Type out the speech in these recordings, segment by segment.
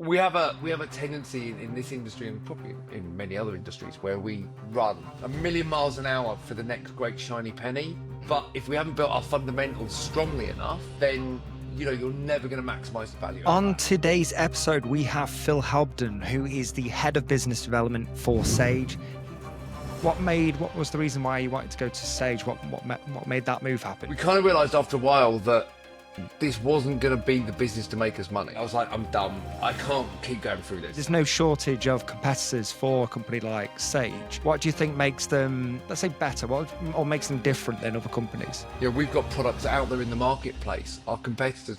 We have a tendency in this industry and probably in many other industries where we run a million miles an hour for the next great shiny penny. But if we haven't built our fundamentals strongly enough, then you're never going to maximize the value of On that. today's episode, we have Phil Hobden, who is the head of business development for Sage. What was the reason why you wanted to go to Sage? What made that move happen? We kind of realized after a while that this wasn't going to be the business to make us money. I was like, I'm done. I can't keep going through this. There's no shortage of competitors for a company like Sage. What do you think makes them, let's say, better, or makes them different than other companies? We've got products out there in the marketplace. Our competitors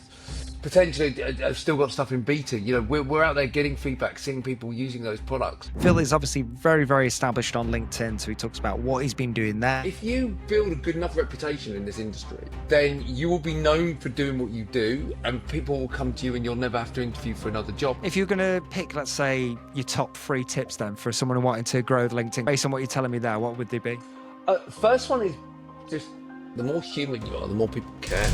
potentially have still got stuff in beta. We're out there getting feedback, seeing people using those products. Phil is obviously very, very established on LinkedIn, so he talks about what he's been doing there. If you build a good enough reputation in this industry, then you will be known for doing what you do, and people will come to you and you'll never have to interview for another job. If you're going to pick, let's say, your top 3 tips then for someone who wanted to grow LinkedIn, based on what you're telling me there, what would they be? First one is just the more human you are, the more people care.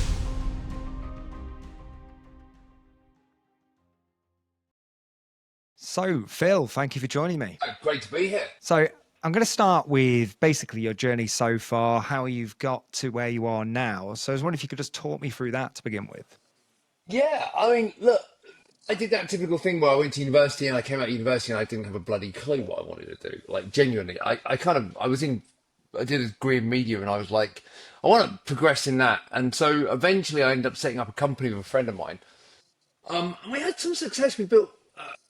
So, Phil, thank you for joining me. Great to be here. So, I'm going to start with basically your journey so far, how you've got to where you are now. So, I was wondering if you could just talk me through that to begin with. Yeah, I mean, look, I did that typical thing where I went to university and I came out of university and I didn't have a bloody clue what I wanted to do. Like, genuinely, I did a degree in media and I was like, I want to progress in that. And so eventually I ended up setting up a company with a friend of mine. And we had some success. We built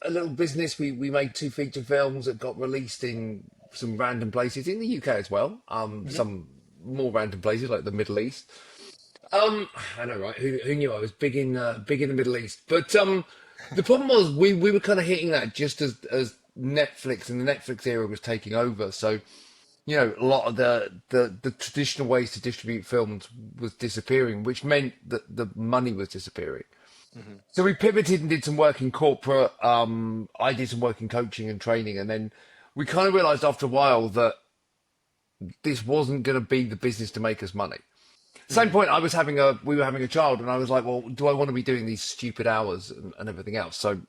a little business. We made 2 feature films that got released in some random places in the UK as well. Some more random places like the Middle East. I know, right? Who knew I was big in the Middle East? But the problem was we were kind of hitting that just as Netflix and the Netflix era was taking over. So a lot of the traditional ways to distribute films was disappearing, which meant that the money was disappearing. So we pivoted and did some work in corporate. I did some work in coaching and training, and then we kind of realized after a while that this wasn't going to be the business to make us money. At the same point, we were having a child, and I was like, well, do I want to be doing these stupid hours and everything else? So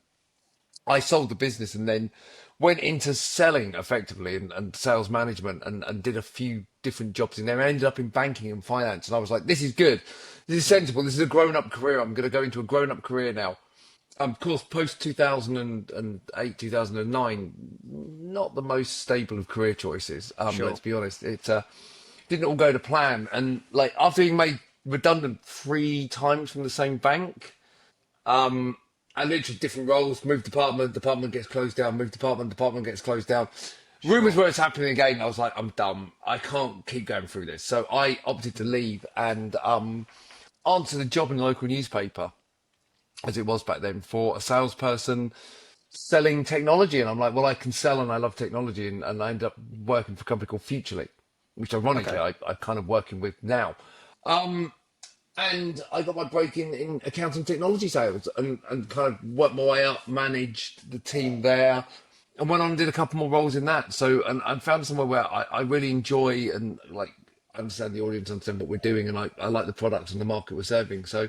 I sold the business and then went into selling effectively and sales management and did a few different jobs in there. I ended up in banking and finance, and I was like, this is good. This is sensible. This is a grown-up career. I'm going to go into a grown-up career now. Of course, post 2008, 2009, not the most stable of career choices. Sure. Let's be honest. It didn't all go to plan. And like after being made redundant 3 times from the same bank, I literally different roles, move department gets closed down, move department gets closed down. Rumours were it's happening again. I was like, I'm done. I can't keep going through this. So I opted to leave and answered a job in the local newspaper, as it was back then, for a salesperson selling technology. And I'm like, well, I can sell and I love technology. And I ended up working for a company called Futurely, which ironically I'm kind of working with now. And I got my break in accounting technology sales and kind of worked my way up, managed the team there, and went on and did a couple more roles in that. So, and I found somewhere where I really enjoy and like understand the audience, understand what we're doing, and I like the products and the market we're serving. So,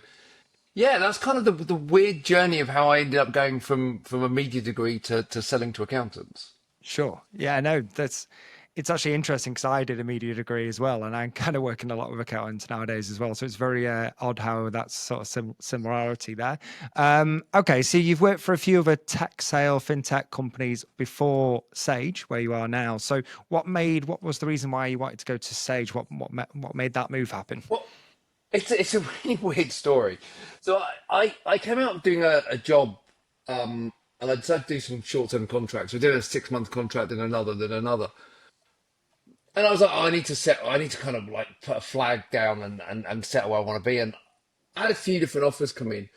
yeah, that's kind of the weird journey of how I ended up going from a media degree to selling to accountants. Sure. Yeah, no, it's actually interesting because I did a media degree as well, and I'm kind of working a lot with accountants nowadays as well. So it's very odd how that's sort of similarity there. Okay, so you've worked for a few other fintech companies before Sage, where you are now. So what was the reason why you wanted to go to Sage? What made that move happen? Well, it's a really weird story. So I came out doing a job, and I decided to do some short-term contracts. We did a 6-month contract, then another. And I was like, oh, I need to kind of like put a flag down and settle where I want to be. And I had a few different offers come in.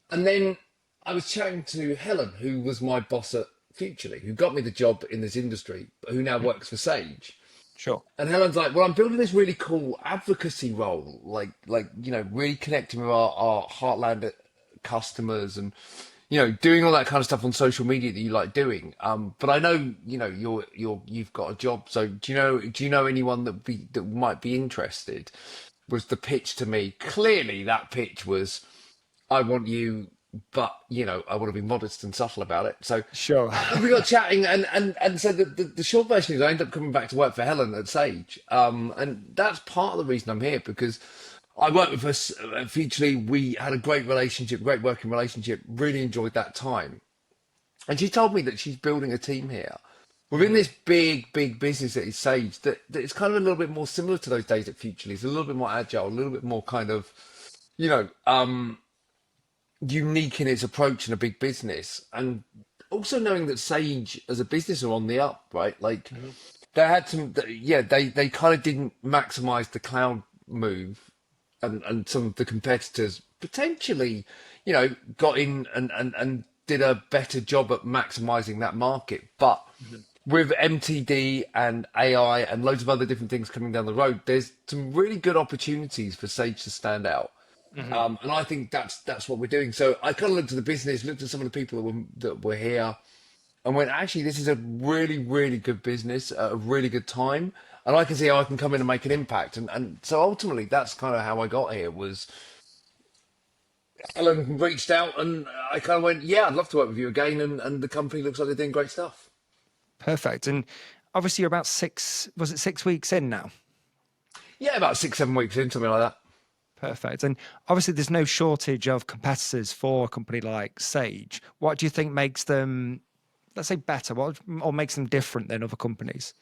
And then I was chatting to Helen, who was my boss at Futurely, who got me the job in this industry, but who now works for Sage. Sure. And Helen's like, well, I'm building this really cool advocacy role, like really connecting with our heartland customers and doing all that kind of stuff on social media that you like doing. But I know, you've got a job. So do you know anyone that might be interested? Was the pitch to me. Clearly that pitch was, I want you but I want to be modest and subtle about it. So Sure. we got chatting, and so the short version is I ended up coming back to work for Helen at Sage, and that's part of the reason I'm here because I worked with her futurely. We had a great relationship, great working relationship. Really enjoyed that time, and she told me that she's building a team here within this big business that is Sage. That it's kind of a little bit more similar to those days at Futurely. It's a little bit more agile, a little bit more kind of you know. Unique in its approach in a big business, and also knowing that Sage as a business are on the up, right? Like they had some, yeah, they kind of didn't maximize the cloud move, and some of the competitors potentially, got in and did a better job at maximizing that market, but. With MTD and AI and loads of other different things coming down the road, there's some really good opportunities for Sage to stand out. Hmm. And I think that's what we're doing. So I kind of looked at the business, looked at some of the people that were here, and went, actually, this is a really, really good business, at a really good time, and I can see how I can come in and make an impact. And so ultimately, that's kind of how I got here. Was Ellen reached out, and I kind of went, yeah, I'd love to work with you again, and the company looks like they're doing great stuff. Perfect. And obviously, you're about six, was it 6 weeks in now? Yeah, about 6, 7 weeks in, something like that. Perfect. And obviously, there's no shortage of competitors for a company like Sage. What do you think makes them, let's say, better, or makes them different than other companies?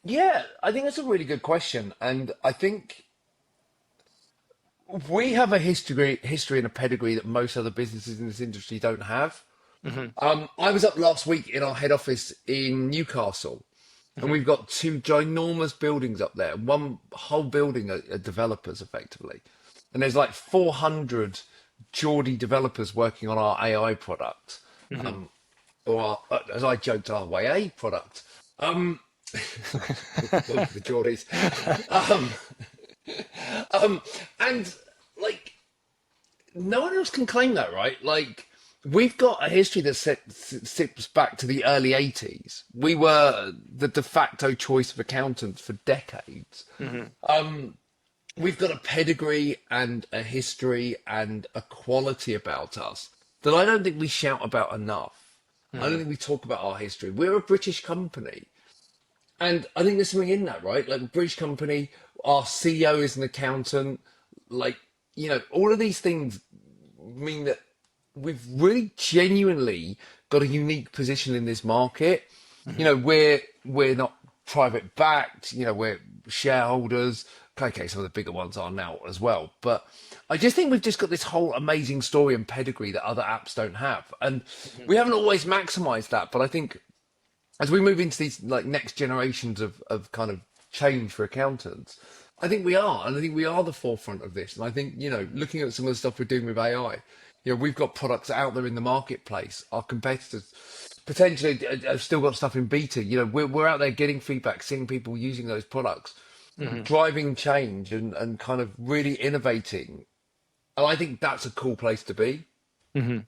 Yeah, I think that's a really good question, and I think we have a history and a pedigree that most other businesses in this industry don't have. Hmm. I was up last week in our head office in Newcastle, and Hmm. we've got two ginormous buildings up there. One whole building are developers effectively, and there's like 400 Geordie developers working on our AI product, Hmm. or as I joked, our YA product. Um, for the Geordies. Um, and like no one else can claim that, right? Like, we've got a history that sips back to the early 80s. We were the de facto choice of accountants for decades. Hmm. We've got a pedigree and a history and a quality about us that I don't think we shout about enough. I don't Hmm. think we talk about our history. We're a British company. And I think there's something in that, right? Like a British company, our CEO is an accountant. Like, all of these things mean that we've really genuinely got a unique position in this market. Hmm. We're not private backed, we're shareholders. Okay, some of the bigger ones are now as well. But I just think we've just got this whole amazing story and pedigree that other apps don't have. And we haven't always maximized that, but I think as we move into these like next generations of kind of change for accountants, I think we are, and I think we are the forefront of this. And I think, looking at some of the stuff we're doing with AI, we've got products out there in the marketplace. Our competitors potentially have still got stuff in beta. We're out there getting feedback, seeing people using those products, Hmm. driving change and kind of really innovating. And I think that's a cool place to be. Hmm.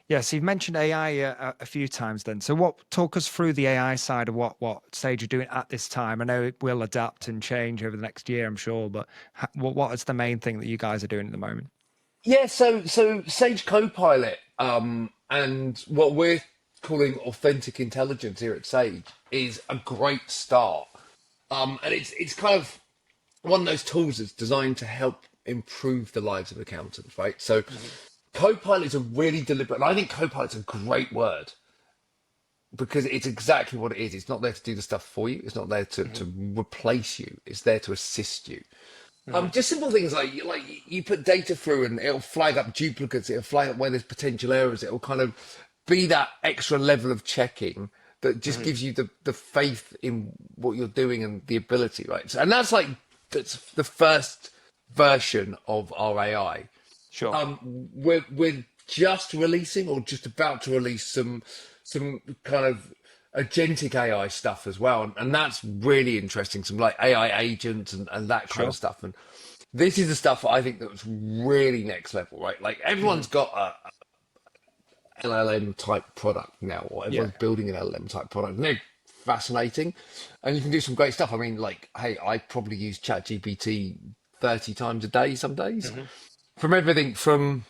Yeah, so you've mentioned AI a few times then. So talk us through the AI side of what Sage are doing at this time. I know it will adapt and change over the next year, I'm sure, but what is the main thing that you guys are doing at the moment? Yeah, so Sage Copilot, and what we're calling authentic intelligence here at Sage is a great start. And it's kind of one of those tools that's designed to help improve the lives of accountants, right? So Hmm. Copilot is a really deliberate, and I think Copilot's a great word because it's exactly what it is. It's not there to do the stuff for you. It's not there to replace you. It's there to assist you. Hmm. Just simple things like you put data through and it'll flag up duplicates. It'll flag up where there's potential errors. It'll kind of be that extra level of checking that just Hmm. gives you the faith in what you're doing and the ability, right? So, and that's the first version of our AI. Sure. We're just releasing or just about to release some kind of agentic AI stuff as well, and that's really interesting. Some like AI agents and that kind of Sure. stuff. And this is the stuff I think that's really next level, right? Like Hmm. everyone's got a LLM type product now, or Yeah. everyone's building an LLM type product. And they're fascinating, and you can do some great stuff. I mean, like, hey, I probably use ChatGPT 30 times a day some days, Hmm. from everything from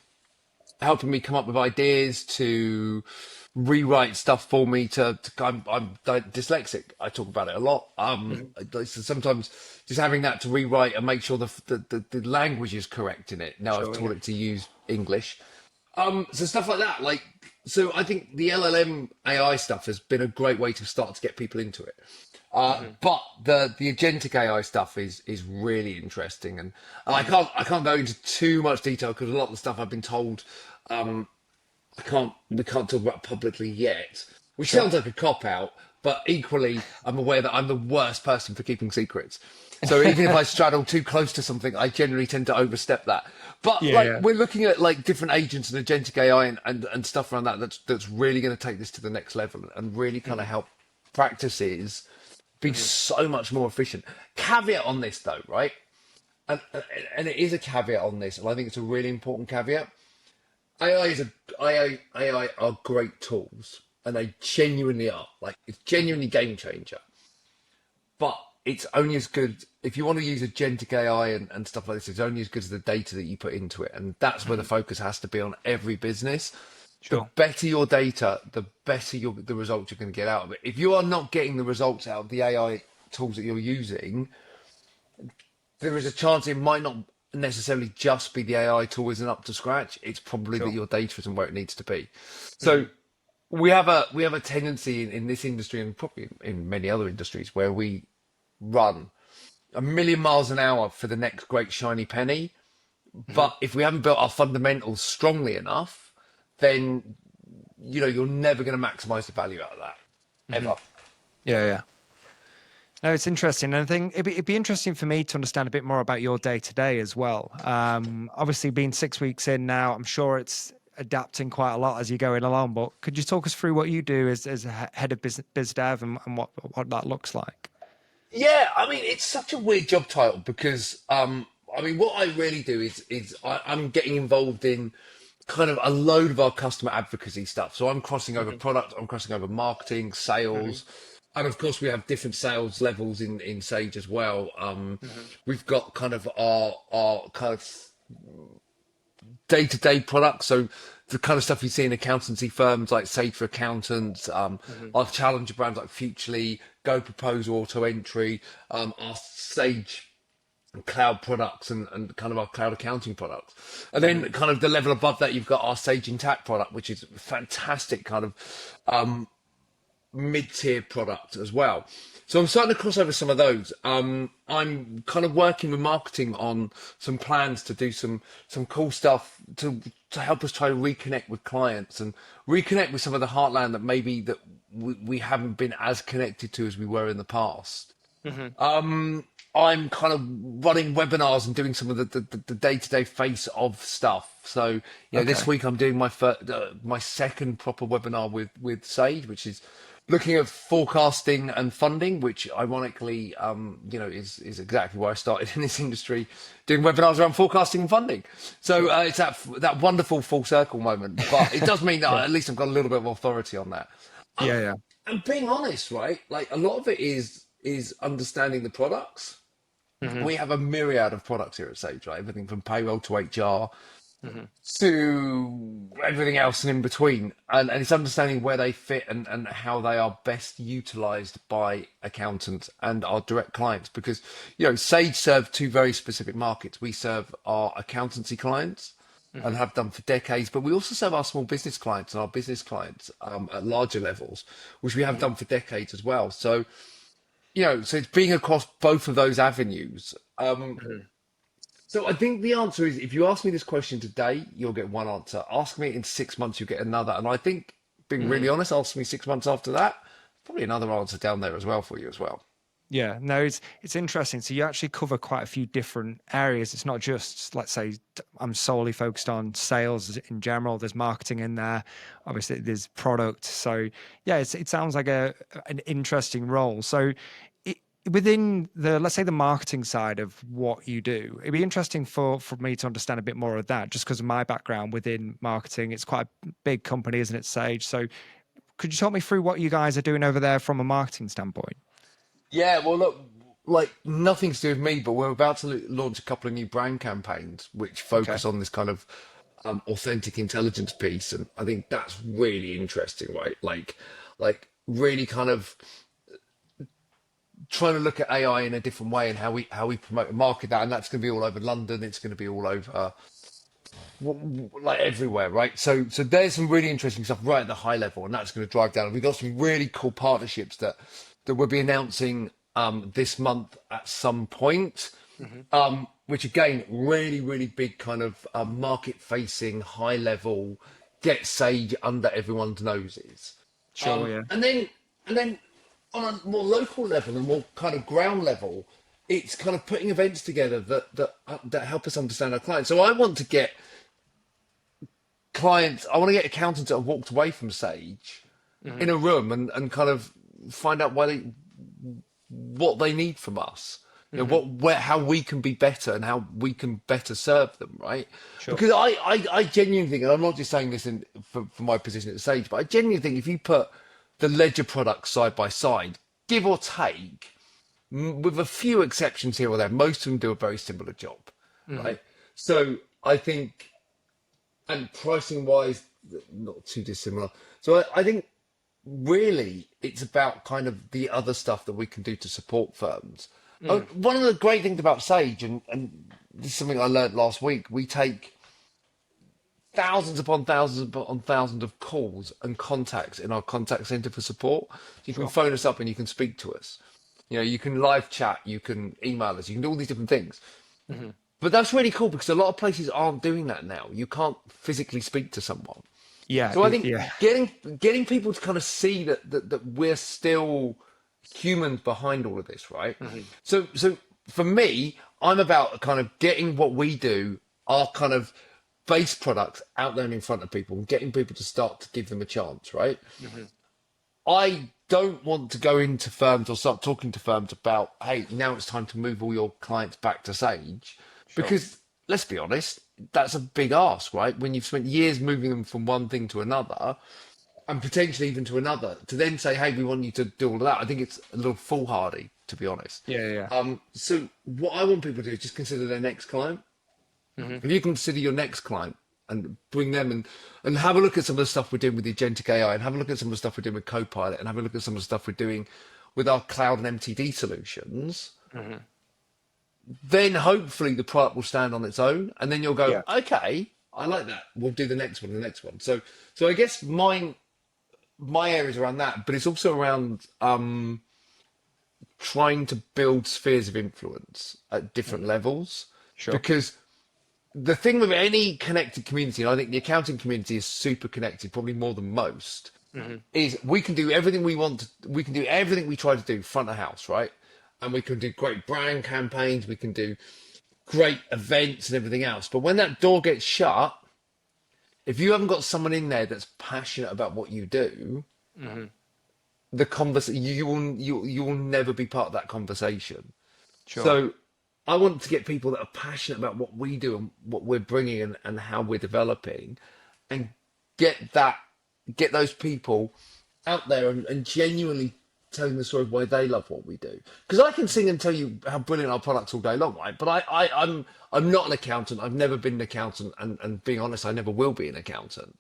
helping me come up with ideas, to rewrite stuff for me. I'm dyslexic. I talk about it a lot. Mhm. So sometimes just having that to rewrite and make sure the language is correct in it. Now I've Sure, taught yeah. it to use English. So stuff like that, like, so I think the LLM AI stuff has been a great way to start to get people into it. Hmm. But the agentic AI stuff is really interesting, and Hmm. I can't go into too much detail because a lot of the stuff I've been told, we can't talk about publicly yet, which Sure. sounds like a cop out, but equally I'm aware that I'm the worst person for keeping secrets. So even if I straddle too close to something, I generally tend to overstep that. But Yeah, like yeah. we're looking at like different agents and agentic AI and stuff around that that's really going to take this to the next level and really kind Hmm. of help practices be Hmm. so much more efficient. Caveat on this though, right? And and it is a caveat on this, and I think it's a really important caveat. AI are great tools, and they genuinely are. Like it's Hmm. genuinely game changer. But it's only as good if you want to use agentic AI and stuff like this. It's only as good as the data that you put into it, and that's where the Hmm. focus has to be on every business. The Sure. better your data, the better the results you're going to get out of it. If you are not getting the results out of the AI tools that you're using, there is a chance it might not necessarily just be the AI tool isn't up to scratch. It's probably that Sure. your data isn't where it needs to be. Hmm. So we have a tendency in this industry and probably in many other industries where we run a million miles an hour for the next great shiny penny. Hmm. But if we haven't built our fundamentals strongly enough, then you're never going to maximize the value out of that Hmm. ever. Yeah, yeah. No, it's interesting. And I think it'd be interesting for me to understand a bit more about your day to day as well. Obviously, being 6 weeks in now, I'm sure it's adapting quite a lot as you're going along. But could you talk us through what you do as a head of biz dev and what that looks like? Yeah, I mean, it's such a weird job title because, I mean, what I really do I'm getting involved in kind of a load of our customer advocacy stuff. So I'm crossing over Hmm. product, I'm crossing over marketing, Hmm. sales, and of course we have different sales levels in Sage as well. Hmm. We've got kind of our kind of day-to-day products. So the kind of stuff you see in accountancy firms like Sage for Accountants, Hmm. our challenger brands like Futurely, Go Propose Auto Entry, our Sage cloud products and kind of our cloud accounting products. And Hmm. then kind of the level above that, you've got our Sage Intact product, which is a fantastic kind of mid-tier product as well. So I'm starting to cross over some of those. I'm kind of working with marketing on some plans to do some cool stuff to help us try to reconnect with clients and reconnect with some of the heartland that maybe that we haven't been as connected to as we were in the past. Hmm. I'm kind of running webinars and doing some of the day-to-day face of stuff. So, this Okay. week I'm doing my second proper webinar with Sage, which is looking at forecasting and funding, which ironically, is exactly where I started in this industry, doing webinars around forecasting and funding. So Sure. it's that wonderful full circle moment, but it does mean that Yeah. at least I've got a little bit of authority on that. Yeah. Um, Yeah. and being honest, right? Like a lot of it is understanding the products. Hmm. We have a myriad of products here at Sage, right? Everything from payroll to HR Hmm. to everything else and in between. And it's understanding where they fit and how they are best utilized by accountants and our direct clients. Because, Sage serve two very specific markets. We serve our accountancy clients and Hmm. have done for decades, but we also serve our small business clients and our business clients at larger levels, which we have Hmm. done for decades as well. So, so it's being across both of those avenues. Hmm. So I think the answer is if you ask me this question today, you'll get one answer. Ask me in 6 months, you'll get another. And I think, being Hmm. really honest, ask me 6 months after that, probably another answer down there as well for you as well. Yeah, no, it's interesting. So you actually cover quite a few different areas. It's not just, let's say, I'm solely focused on sales in general. There's marketing in there. Obviously, there's product. So yeah, it sounds like an interesting role. So it, within the, let's say, the marketing side of what you do, it'd be interesting for me to understand a bit more of that, just because of my background within marketing. It's quite a big company, isn't it, Sage? So could you talk me through what you guys are doing over there from a marketing standpoint? Yeah, well, look, like nothing to do with me, but we're about to launch a couple of new brand campaigns which Okay. focus on this kind of authentic intelligence piece, and I think that's really interesting, right? Like really kind of trying to look at AI in a different way and how we promote and market that, and that's going to be all over London. It's going to be all over like everywhere, right? So there's some really interesting stuff right at the high level, and that's going to drive down. And we've got some really cool partnerships that we'll be announcing this month at some point. Hmm. Which again, really big kind of market facing, high level, get Sage under everyone's noses. Sure, yeah. And then on a more local level and more kind of ground level, it's kind of putting events together that help us understand our clients. So I want to get clients, I want to get accountants that have walked away from Sage Hmm. in a room and kind of find out what they need from us. You know, Hmm. how we can be better and how we can better serve them, right? Sure. Because I genuinely think, and I'm not just saying this for my position at Sage, but I genuinely think if you put the ledger products side by side, give or take, with a few exceptions here or there, most of them do a very similar job, Hmm. right? So I think, and pricing wise, not too dissimilar. So I think really it's about kind of the other stuff that we can do to support firms. Mm. One of the great things about Sage, and this is something I learned last week, we take thousands upon thousands of calls and contacts in our contact center for support. You can Sure. phone us up and you can speak to us. You know, you can live chat, you can email us, you can do all these different things. Hmm. But that's really cool because a lot of places aren't doing that now. You can't physically speak to someone. Yeah, So I think yeah. getting people to kind of see that we're still humans behind all of this, right? Hmm. So for me, I'm about kind of getting what we do, our kind of base products out there and in front of people and getting people to start to give them a chance, right? Hmm. I don't want to go into firms or start talking to firms about, hey, now it's time to move all your clients back to Sage. Sure. Because let's be honest, that's a big ask, right? When you've spent years moving them from one thing to another and potentially even to another, to then say, hey, we want you to do all of that, I think it's a little foolhardy, to be honest. Yeah, yeah. So what I want people to do is just consider their next client. Hmm. If you consider your next client and bring them and have a look at some of the stuff we're doing with the agentic AI and have a look at some of the stuff we're doing with Copilot and have a look at some of the stuff we're doing with our cloud and MTD solutions, Hmm. then hopefully the product will stand on its own and then you'll go, Yeah. okay, I like that. We'll do the next one, the next one. So I guess my area is around that, but it's also around trying to build spheres of influence at different Hmm. levels Sure. because the thing with any connected community, and I think the accounting community is super connected, probably more than most, Hmm. is we can do everything we want. We can do everything we try to do front of house, right? And we can do great brand campaigns. We can do great events and everything else. But when that door gets shut, if you haven't got someone in there that's passionate about what you do, Hmm. the conversation you will never be part of that conversation. Sure. So I want to get people that are passionate about what we do and what we're bringing and how we're developing, and get that get those people out there and genuinely telling the story of why they love what we do. Because I can sing and tell you how brilliant our products all day long, right? But I'm not an accountant. I've never been an accountant, and being honest, I never will be an accountant,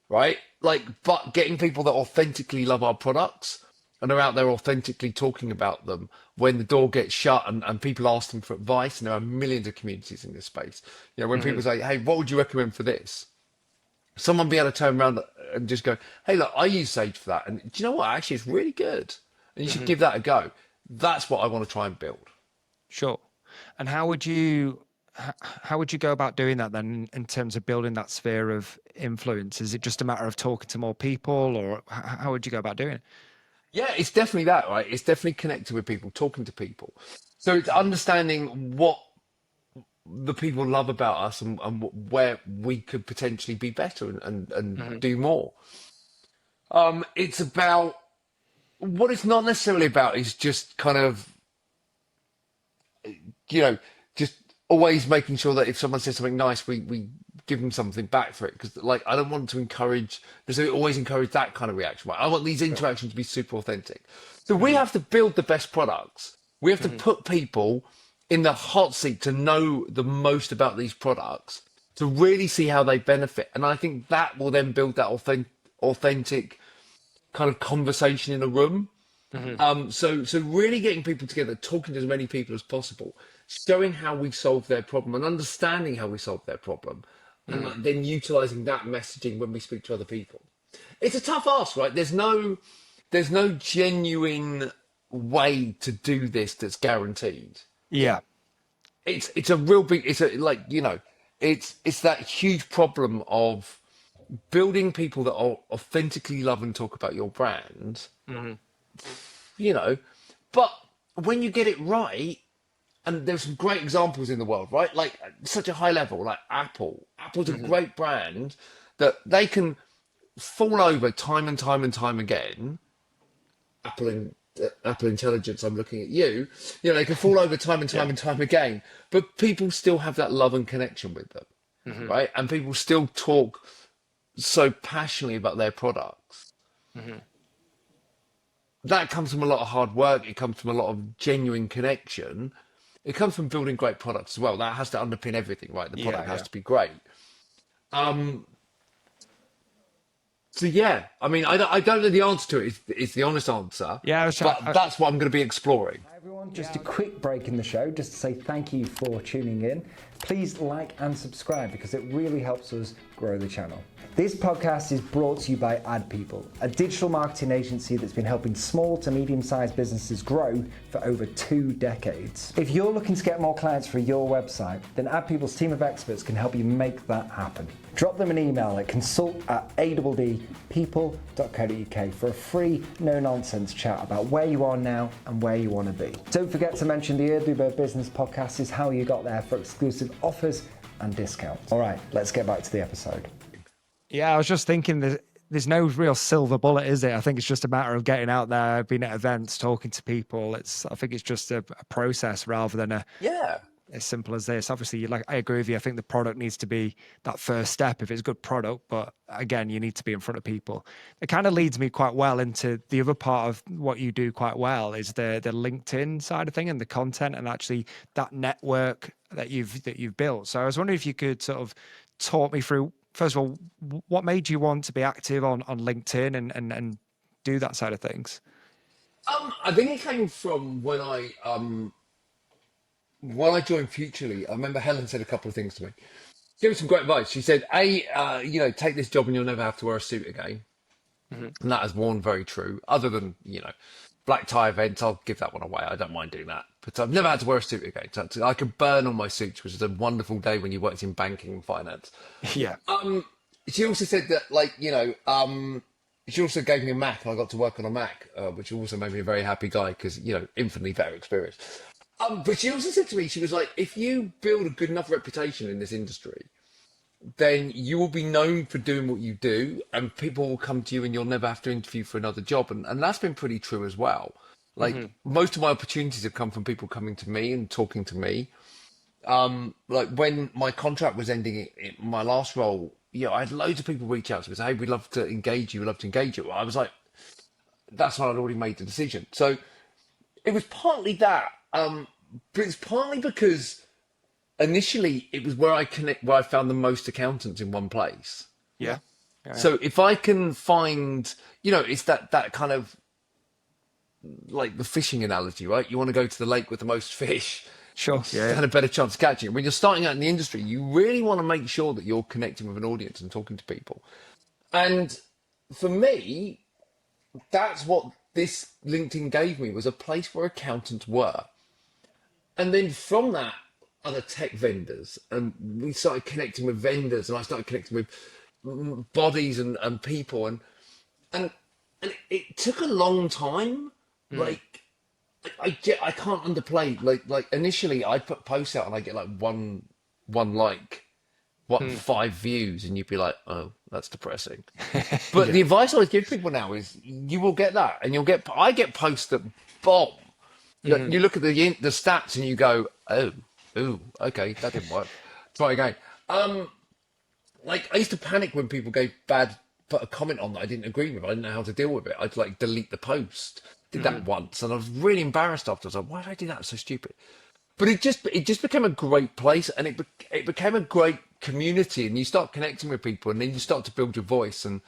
right? Like, but getting people that authentically love our products and are out there authentically talking about them when the door gets shut and people ask them for advice, and there are millions of communities in this space. You know, when Hmm. people say, hey, what would you recommend for this? Someone be able to turn around and just go, hey, look, I use Sage for that. And do you know what? Actually, it's really good. And you should Hmm. give that a go. That's what I want to try and build. Sure. And how would you go about doing that then in terms of building that sphere of influence? Is it just a matter of talking to more people, or how would you go about doing it? Yeah, it's definitely that, right? It's definitely connecting with people, talking to people. So it's understanding what the people love about us and where we could potentially be better and Hmm. do more. It's about what it's not necessarily about is just kind of, you know, just always making sure that if someone says something nice, we give them something back for it. Because like I don't want to encourage, necessarily always encourage that kind of reaction. Right? I want these Sure. interactions to be super authentic. So we Hmm. have to build the best products. We have to Hmm. put people in the hot seat to know the most about these products to really see how they benefit. And I think that will then build that authentic kind of conversation in a room. Hmm. So really getting people together, talking to as many people as possible, showing how we solve their problem and understanding how we solve their problem, and Hmm. like, then utilizing that messaging when we speak to other people. It's a tough ask, right? There's no genuine way to do this that's guaranteed. Yeah. It's a real big, it's a like, it's that huge problem of building people that authentically love and talk about your brand, Hmm. you know. But when you get it right, and there's some great examples in the world, right? Like such a high level, like Apple. Apple's a Hmm. great brand that they can fall over time and time and time again. Apple Intelligence, I'm looking at you. They can fall over time and Yeah. time and time again, but people still have that love and connection with them, Hmm. right? And people still talk so passionately about their products. Hmm. That comes from a lot of hard work. It comes from a lot of genuine connection. It comes from building great products as well. That has to underpin everything, right? The Yeah. product has Yeah. to be great. Um, so yeah, I mean, I don't know the answer to it. It's the honest answer, Yeah. I was trying. but that's what I'm going to be exploring. Hi everyone, just a quick break in the show just to say thank you for tuning in. Please like and subscribe because it really helps us grow the channel. This podcast is brought to you by AdPeople, a digital marketing agency that's been helping small to medium-sized businesses grow for over 2 decades. If you're looking to get more clients for your website, then AdPeople's team of experts can help you make that happen. Drop them an email at consult@addpeople.co.uk for a free, no-nonsense chat about where you are now and where you want to be. Don't forget to mention the Eardley Business Podcast is how you got there for exclusive offers and discounts. All right, let's get back to the episode. Yeah, I was just thinking there's no real silver bullet, is it? I think it's just a matter of getting out there, being at events, talking to people. I think it's just a process rather than Yeah. as simple as this. Obviously, I agree with you. I think the product needs to be that first step if it's a good product, but again, you need to be in front of people. It kind of leads me quite well into the other part of what you do quite well is the LinkedIn side of thing and the content and actually that network that you've built. So I was wondering if you could sort of talk me through, first of all, what made you want to be active on LinkedIn and do that side of things? I think it came from when I joined Futurely. I remember Helen said a couple of things to me. She gave me some great advice. She said, "A, take this job and you'll never have to wear a suit again." Hmm. And that has worn very true. Other than black tie events, I'll give that one away. I don't mind doing that. But I've never had to wear a suit again. So I could burn on my suits, which is a wonderful day when you worked in banking and finance. Yeah. She also said that, she also gave me a Mac, and I got to work on a Mac, which also made me a very happy guy because, infinitely better experience. But she also said to me, she was like, if you build a good enough reputation in this industry, then you will be known for doing what you do, and people will come to you, and you'll never have to interview for another job. And that's been pretty true as well. Hmm. Like most of my opportunities have come from people coming to me and talking to me. Like when my contract was ending in my last role, I had loads of people reach out to me and say, "Hey, we'd love to engage you. We'd love to engage you." I was like, that's when I'd already made the decision. So it was partly that, but it's partly because initially it was where I found the most accountants in one place. Yeah. Yeah. So if I can find, it's that kind of like the fishing analogy, right? You want to go to the lake with the most fish. Sure. Yeah. Stand a better chance of catching it. When you're starting out in the industry, you really want to make sure that you're connecting with an audience and talking to people. And for me, that's what this LinkedIn gave me, was a place where accountants were. And then from that, other tech vendors, and we started connecting with vendors, and I started connecting with bodies and people, and it took a long time. Like I can't underplay. Like initially, I put posts out and I get like one like, 5 views, and you'd be like, oh, that's depressing. But the advice I always give people now is you will get that, and I get posts that bomb. You look at the stats and you go, oh, ooh, okay, that didn't work. Try again. Like I used to panic when people put a comment on that I didn't agree with. I didn't know how to deal with it. I'd like delete the post. Did that once, and I was really embarrassed after. I was like, why did I do that? It's so stupid. But it just became a great place, and it became a great community, and you start connecting with people, and then you start to build your voice. And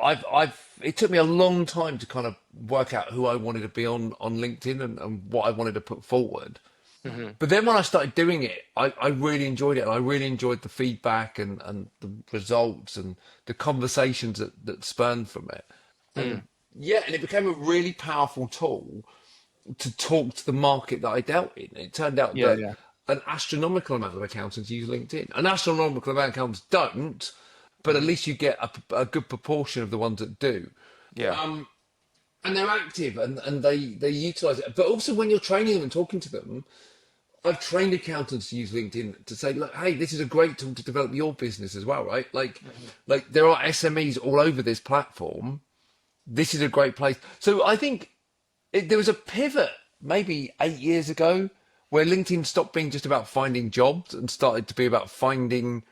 I've it took me a long time to kind of work out who I wanted to be on LinkedIn, and what I wanted to put forward. But then when I started doing it, I really enjoyed it, and I really enjoyed the feedback and the results and the conversations that spurned from it. And yeah, and it became a really powerful tool to talk to the market that I dealt in. It turned out Yeah, that yeah, an astronomical amount of accountants use LinkedIn. An astronomical amount of accountants don't, but at least you get a good proportion of the ones that do. yeah. And they're active, and they utilize it. But also when you're training them and talking to them, I've trained accountants to use LinkedIn to say, look, hey, this is a great tool to develop your business as well, right? Like there are SMEs all over this platform. This is a great place. So I think there was a pivot maybe 8 years ago where LinkedIn stopped being just about finding jobs and started to be about finding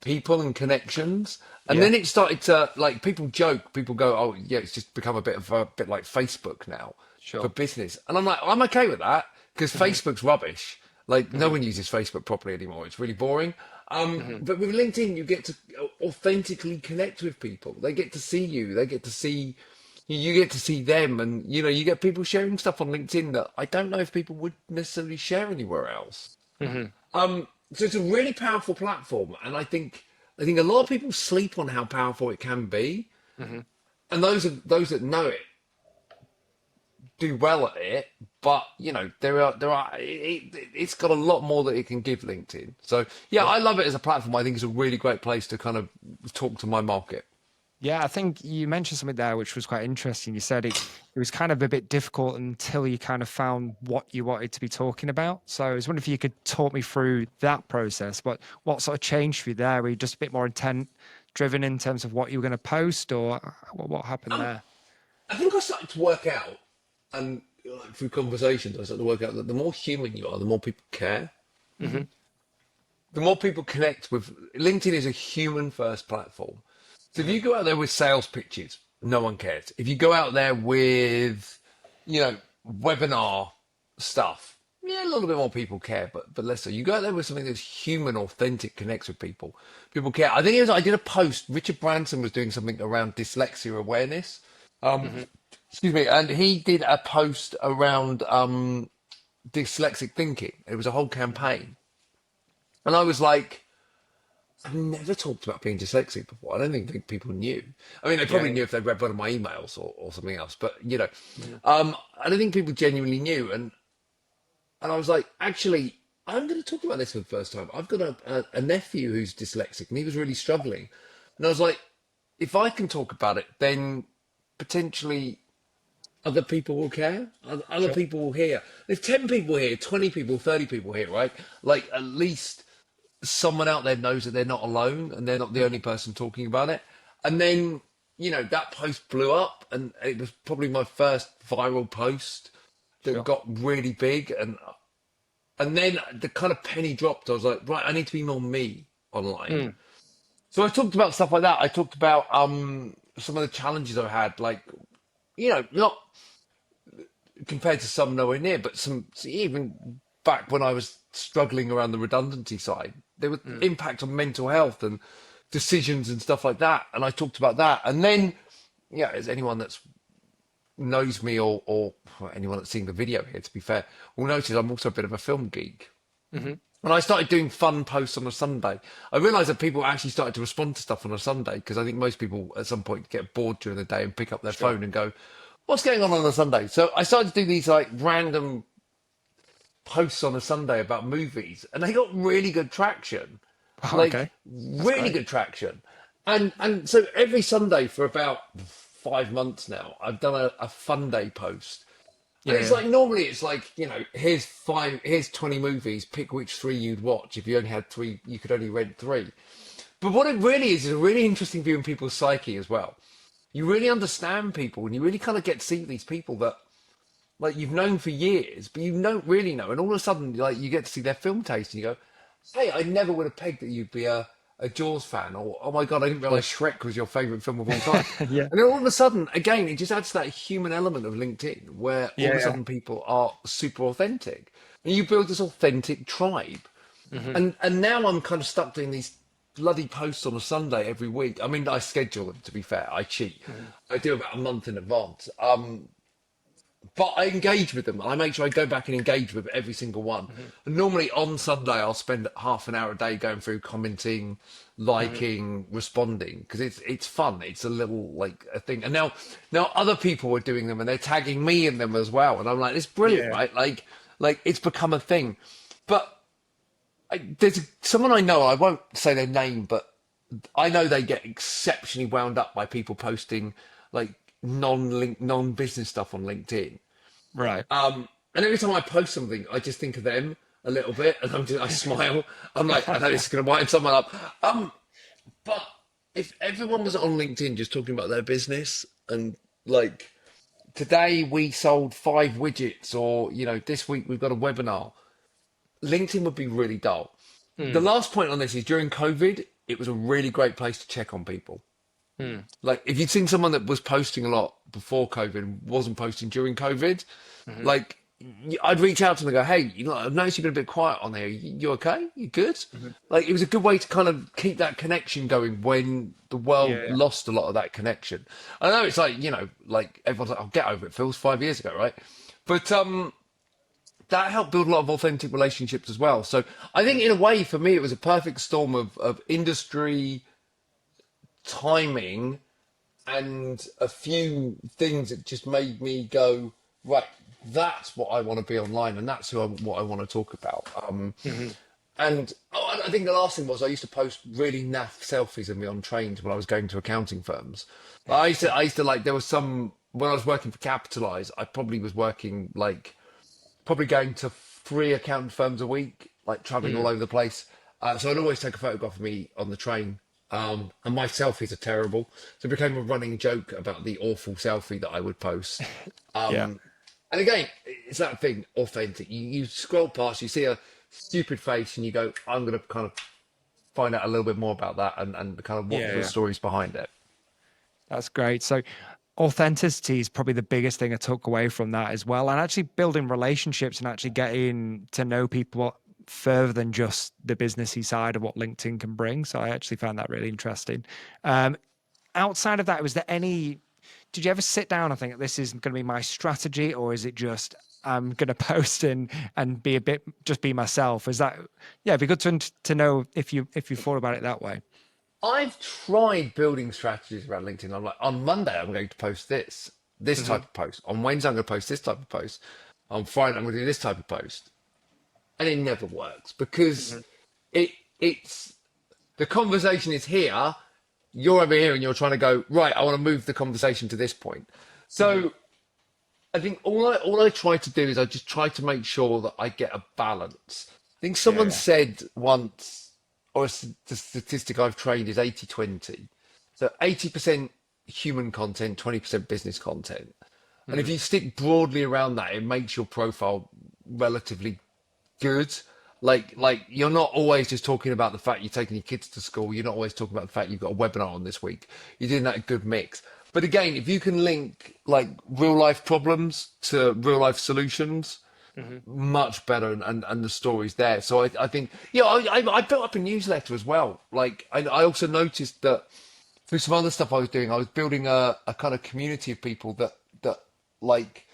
people and connections. And Yeah. then it started to, like, people joke, people go, oh yeah, it's just become a bit like Facebook now for Sure. business. And I'm like, I'm okay with that because Facebook's rubbish. Like no one uses Facebook properly anymore. It's really boring. But with LinkedIn, you get to authentically connect with people. They get to see you. They get to see you get to see them, and you get people sharing stuff on LinkedIn that I don't know if people would necessarily share anywhere else. So it's a really powerful platform, and I think a lot of people sleep on how powerful it can be, and those that know it do well at it. But it's got a lot more that it can give, LinkedIn. So yeah, I love it as a platform. I think it's a really great place to kind of talk to my market. Yeah, I think you mentioned something there which was quite interesting. You said it was kind of a bit difficult until you kind of found what you wanted to be talking about. So I was wondering if you could talk me through that process. What sort of changed for you there? Were you just a bit more intent driven in terms of what you were going to post, or what happened there? I think I started to work out, and like, through conversations, I started to work out that the more human you are, the more people care. The more people connect with LinkedIn is a human first platform. So if you go out there with sales pitches, no one cares. If you go out there with, webinar stuff, yeah, a little bit more people care, but less so. You go out there with something that's human, authentic, connects with people. People care. I think I did a post. Richard Branson was doing something around dyslexia awareness. Excuse me, and he did a post around dyslexic thinking. It was a whole campaign, and I was like, I've never talked about being dyslexic before. I don't think people knew. I mean, they probably Yeah, knew if they read one of my emails or something else, but I don't think people genuinely knew. And I was like, actually, I'm going to talk about this for the first time. I've got a nephew who's dyslexic, and he was really struggling. And I was like, if I can talk about it, then potentially other people will care. Other sure. people will hear. If 10 people hear, 20 people, 30 people hear, right? Like at least someone out there knows that they're not alone and they're not the only person talking about it. And then, that post blew up, and it was probably my first viral post that Sure. got really big. And then the kind of penny dropped. I was like, right, I need to be more me online. So I talked about stuff like that. I talked about some of the challenges I had, like, not compared to some nowhere near, but some even back when I was struggling around the redundancy side, there was impact on mental health and decisions and stuff like that. And I talked about that. And then, as anyone that's knows me or anyone that's seen the video here, to be fair, will notice I'm also a bit of a film geek. When I started doing fun posts on a Sunday, I realised that people actually started to respond to stuff on a Sunday, because I think most people at some point get bored during the day and pick up their Sure. phone and go, what's going on a Sunday? So I started to do these like random posts on a Sunday about movies, and they got really good traction, Oh, okay. like That's really great. good traction. And so every Sunday for about 5 months now, I've done a fun day post. And it's Yeah. like, normally it's like, here's 20 movies, pick which three you'd watch. If you only had three, you could only rent three. But what it really is a really interesting view in people's psyche as well. You really understand people, and you really kind of get to see these people that like you've known for years, but you don't really know. And all of a sudden, like, you get to see their film taste, and you go, hey, I never would have pegged that you'd be a Jaws fan, or oh my God, I didn't realize Shrek was your favorite film of all time. Yeah. And then all of a sudden, again, it just adds to that human element of LinkedIn, where all of a Yeah. sudden people are super authentic. and you build this authentic tribe. And now I'm kind of stuck doing these bloody posts on a Sunday every week. I mean, I schedule them, to be fair. I cheat. I do about a month in advance. But I engage with them. I make sure I go back and engage with every single one. And normally on Sunday, I'll spend half an hour a day going through, commenting, liking, responding, because it's fun. It's a little like a thing. And now other people are doing them and they're tagging me in them as well. And I'm like, it's brilliant, right? Like it's become a thing. But there's someone I know, I won't say their name, but I know they get exceptionally wound up by people posting like non-business stuff on LinkedIn. Right. And every time I post something, I just think of them a little bit, and I smile. I'm like, I know this is going to wind someone up. But if everyone was on LinkedIn just talking about their business, and like today we sold 5 widgets, or this week we've got a webinar, LinkedIn would be really dull. The last point on this is during COVID, it was a really great place to check on people. Like if you'd seen someone that was posting a lot before COVID and wasn't posting during COVID, like I'd reach out to them and go, hey, I've noticed you've been a bit quiet on there. You okay? You good? Like it was a good way to kind of keep that connection going when the world lost a lot of that connection. I know it's like, like everyone's like, oh, get over it, Phil. 5 years ago, right? But that helped build a lot of authentic relationships as well. So I think in a way, for me, it was a perfect storm of industry, timing, and a few things that just made me go, right, that's what I want to be online, and that's what I want to talk about. And I think the last thing was I used to post really naff selfies of me on trains when I was going to accounting firms. I used to like, there was some, when I was working for Capitalize, I probably was working probably going to 3 accounting firms a week, like traveling all over the place. So I'd always take a photograph of me on the train. And my selfies are terrible. So it became a running joke about the awful selfie that I would post. And again, it's that thing, authentic. You scroll past, you see a stupid face and you go, I'm going to kind of find out a little bit more about that and kind of what the stories behind it. That's great. So authenticity is probably the biggest thing I took away from that as well. And actually building relationships and actually getting to know people further than just the businessy side of what LinkedIn can bring. So I actually found that really interesting. Outside of that, did you ever sit down and think this is going to be my strategy, or is it just I'm going to post and just be myself? Is that, it'd be good to know if you thought about it that way. I've tried building strategies around LinkedIn. I'm like, on Monday, I'm going to post this type of post. On Wednesday, I'm going to post this type of post. On Friday, I'm going to do this type of post. And it never works because it's the conversation is here. You're over here and you're trying to go, right, I want to move the conversation to this point. So I think all I try to do is I just try to make sure that I get a balance. I think someone said once, or the statistic I've trained is 80-20. So 80% human content, 20% business content. And if you stick broadly around that, it makes your profile relatively good. Like you're not always just talking about the fact you're taking your kids to school. You're not always talking about the fact you've got a webinar on this week. You're doing that good mix. But again, if you can link like real life problems to real life solutions, much better, and the story's there. So I think, I built up a newsletter as well. Like I also noticed that through some other stuff I was doing, I was building a kind of community of people that like,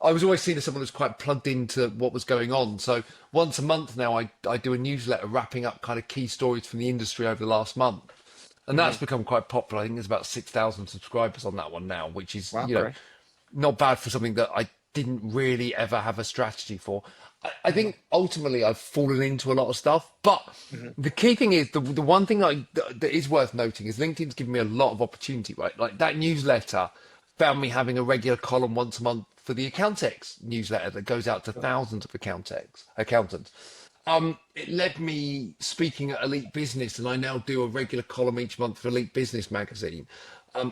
I was always seen as someone who's quite plugged into what was going on. So once a month now, I do a newsletter wrapping up kind of key stories from the industry over the last month. And that's become quite popular. I think there's about 6,000 subscribers on that one now, which is not bad for something that I didn't really ever have a strategy for. I think ultimately I've fallen into a lot of stuff. But the key thing is, the one thing that is worth noting is LinkedIn's given me a lot of opportunity, right? Like that newsletter found me having a regular column once a month for the Accountex newsletter that goes out to thousands of accountants. It led me speaking at Elite Business, and I now do a regular column each month for Elite Business magazine.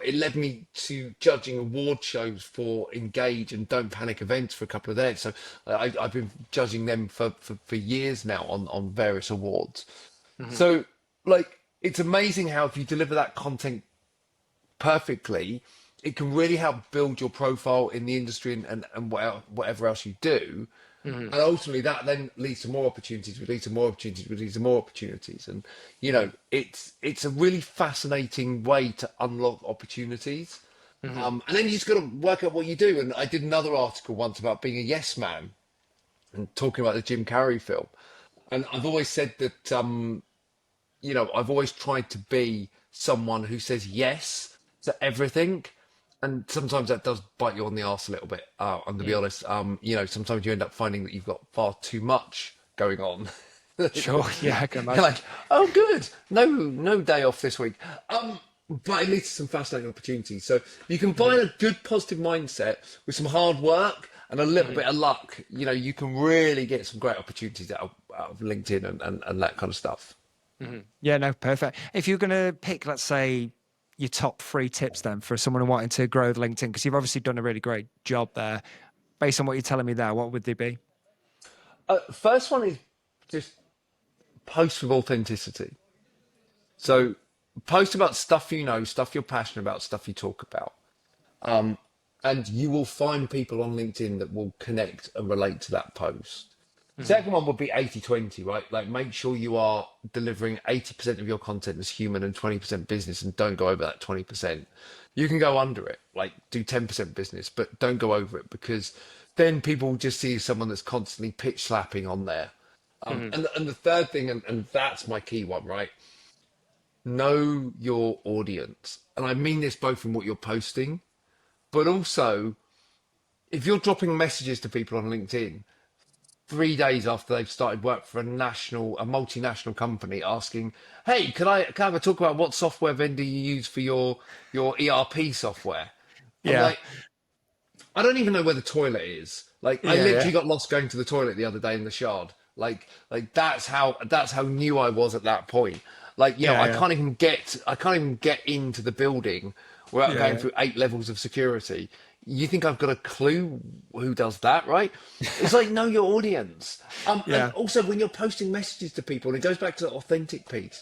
It led me to judging award shows for Engage and Don't Panic events for a couple of days. So I've been judging them for years now on various awards. So like, it's amazing how if you deliver that content perfectly, it can really help build your profile in the industry and whatever else you do. And ultimately that then leads to more opportunities, which leads to more opportunities, which leads to more opportunities. And, it's a really fascinating way to unlock opportunities. And then you just got to work out what you do. And I did another article once about being a yes man and talking about the Jim Carrey film. And I've always said that, I've always tried to be someone who says yes to everything. And sometimes that does bite you on the arse a little bit. I'm to be honest. Sometimes you end up finding that you've got far too much going on. Sure, yeah, I can You're imagine. like, oh, good, no day off this week. But it leads to some fascinating opportunities. So you combine a good positive mindset with some hard work and a little bit of luck. You can really get some great opportunities out of LinkedIn and that kind of stuff. Yeah, no, perfect. If you're going to pick, let's say, your top 3 tips then for someone wanting to grow with LinkedIn, because you've obviously done a really great job there. Based on what you're telling me there, what would they be? First one is just post with authenticity. So post about stuff stuff you're passionate about, stuff you talk about. And you will find people on LinkedIn that will connect and relate to that post. Second one would be 80-20, right? Like make sure you are delivering 80% of your content as human and 20% business, and don't go over that 20%. You can go under it, like do 10% business, but don't go over it, because then people will just see someone that's constantly pitch slapping on there. And the third thing, and that's my key one, right? Know your audience. And I mean this both in what you're posting, but also if you're dropping messages to people on LinkedIn 3 days after they've started work for a multinational company, asking, "Hey, can I have a talk about what software vendor you use for your ERP software?" I'm Yeah, like, I don't even know where the toilet is. Like, I yeah, yeah, literally got lost going to the toilet the other day in the Shard. Like that's how new I was at that point. Like, yeah, yeah, I can't even get into the building without yeah, going yeah, through 8 levels of security. You think I've got a clue who does that, right? It's like, know your audience. And yeah. also when you're posting messages to people, and it goes back to the authentic piece,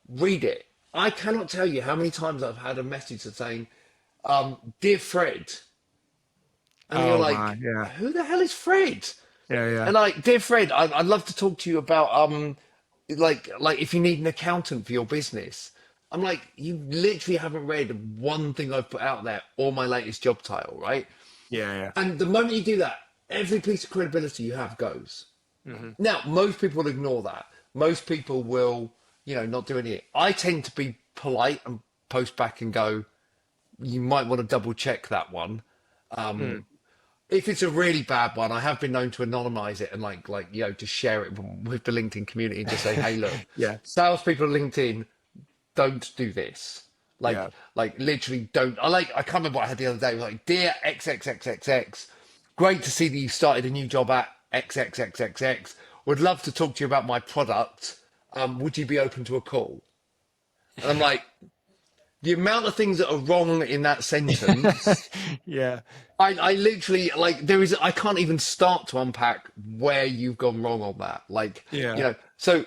read it. I cannot tell you how many times I've had a message that's saying, "Dear Fred," and you're Oh my, like, yeah, "Who the hell is Fred?" yeah, yeah, And like, "Dear Fred, I'd love to talk to you about like if you need an accountant for your business." I'm like, you literally haven't read one thing I've put out there or my latest job title, right? yeah, yeah. And the moment you do that, every piece of credibility you have goes. Now, most people will ignore that. Most people will, not do any. I tend to be polite and post back and go, you might want to double check that one. Mm. If it's a really bad one, I have been known to anonymize it and to share it with the LinkedIn community and just say, hey, look, Yeah, salespeople on LinkedIn don't do this. yeah, Like literally don't. I can't remember what I had the other day. It was like, dear XXXXX, great to see that you started a new job at XXXXX. Would love to talk to you about my product. Would you be open to a call? And I'm like, the amount of things that are wrong in that sentence, yeah, I literally like I can't even start to unpack where you've gone wrong on that. yeah, So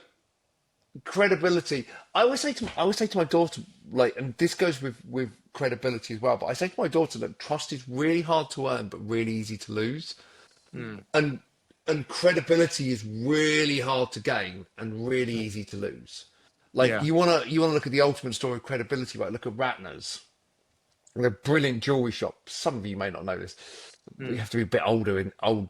credibility. I always say to my daughter, like, and this goes with credibility as well, but I say to my daughter that trust is really hard to earn but really easy to lose. And credibility is really hard to gain and really easy to lose. Like, yeah. you wanna look at the ultimate story of credibility, right? Look at Ratner's. They're a brilliant jewelry shop. Some of you may not know this. You have to be a bit old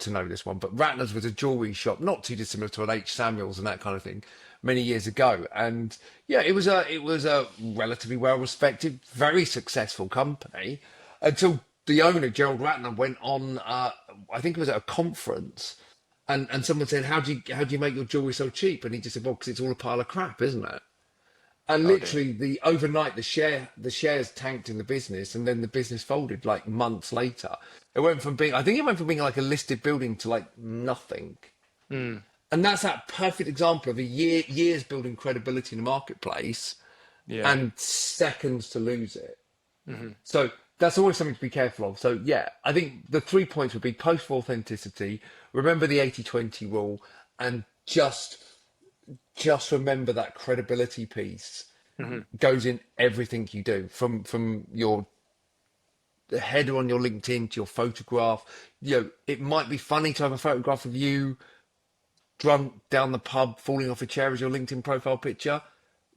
to know this one. But Ratner's was a jewelry shop, not too dissimilar to an H. Samuels and that kind of thing, many years ago. And yeah, it was a relatively well respected, very successful company until the owner Gerald Ratner went on. I think it was at a conference, and someone said, "How do you make your jewelry so cheap?" And he just said, "Well, because it's all a pile of crap, isn't it?" And Oh dear. literally, the overnight, the shares tanked in the business, and then the business folded like months later. I think it went from being like a listed building to like nothing. And that's that perfect example of years building credibility in the marketplace Yeah. and seconds to lose it. So that's always something to be careful of. So yeah, I think the 3 points would be post for authenticity, remember the 80-20 rule, and just remember that credibility piece goes in everything you do, from your the header on your LinkedIn to your photograph. It might be funny to have a photograph of you drunk down the pub, falling off a chair as your LinkedIn profile picture.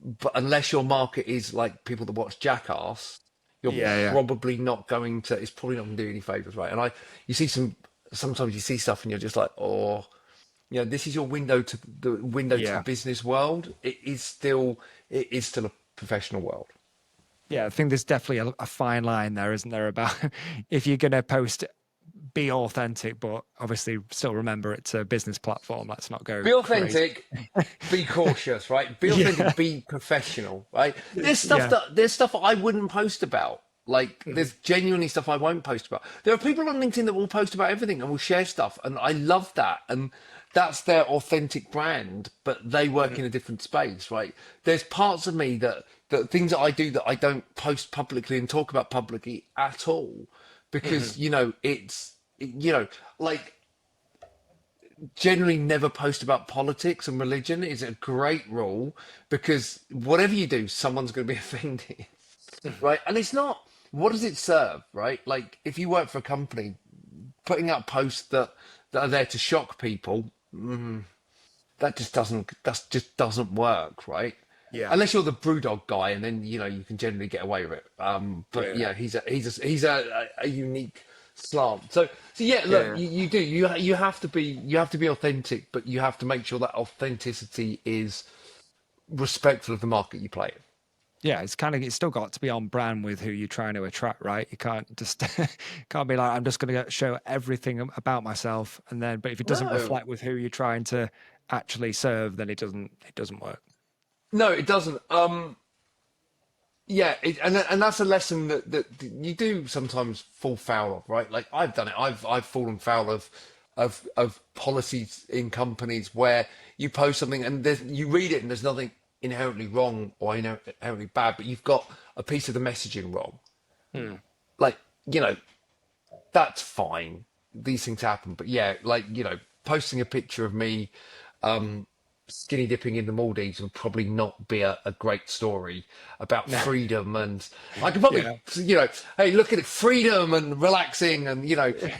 But unless your market is like people that watch Jackass, you're Yeah. probably not going to. It's probably not going to do any favors, right? And you see sometimes you see stuff and you're just like, oh, this is your window to the Yeah. business world. It is still a professional world. Yeah, I think there's definitely a fine line there, isn't there? About if you're going to post, be authentic, but obviously still remember it's a business platform. Let's not go Be crazy. authentic, be cautious, right? Be Yeah. authentic, be professional, right? Yeah. There's stuff I wouldn't post about. Like there's genuinely stuff I won't post about. There are people on LinkedIn that will post about everything and will share stuff, and I love that. And that's their authentic brand, but they work in a different space, right? There's parts of me that things that I do that I don't post publicly and talk about publicly at all, because it's like generally never post about politics and religion is a great rule, because whatever you do, someone's going to be offended, right? And it's not, what does it serve, right? Like if you work for a company, putting out posts that are there to shock people, that just doesn't work, right? Yeah. Unless you're the Brewdog guy, and then you can generally get away with it. But Yeah. he's a unique slant. So yeah, look, Yeah. you have to be authentic, but you have to make sure that authenticity is respectful of the market you play in. Yeah, it's still got to be on brand with who you're trying to attract, right? You can't just can't be like, I'm just going to show everything about myself, and then but if it doesn't No, reflect with who you're trying to actually serve, then it doesn't work. no, it doesn't. Yeah, and that's a lesson that you do sometimes fall foul of, right? Like I've done it. I've fallen foul of policies in companies where you post something and you read it and there's nothing inherently wrong or inherently bad, but you've got a piece of the messaging wrong. Like that's fine. These things happen, but yeah, like posting a picture of me skinny dipping in the Maldives would probably not be a great story about No. freedom. And I could probably, Yeah. hey, look at it, freedom and relaxing and,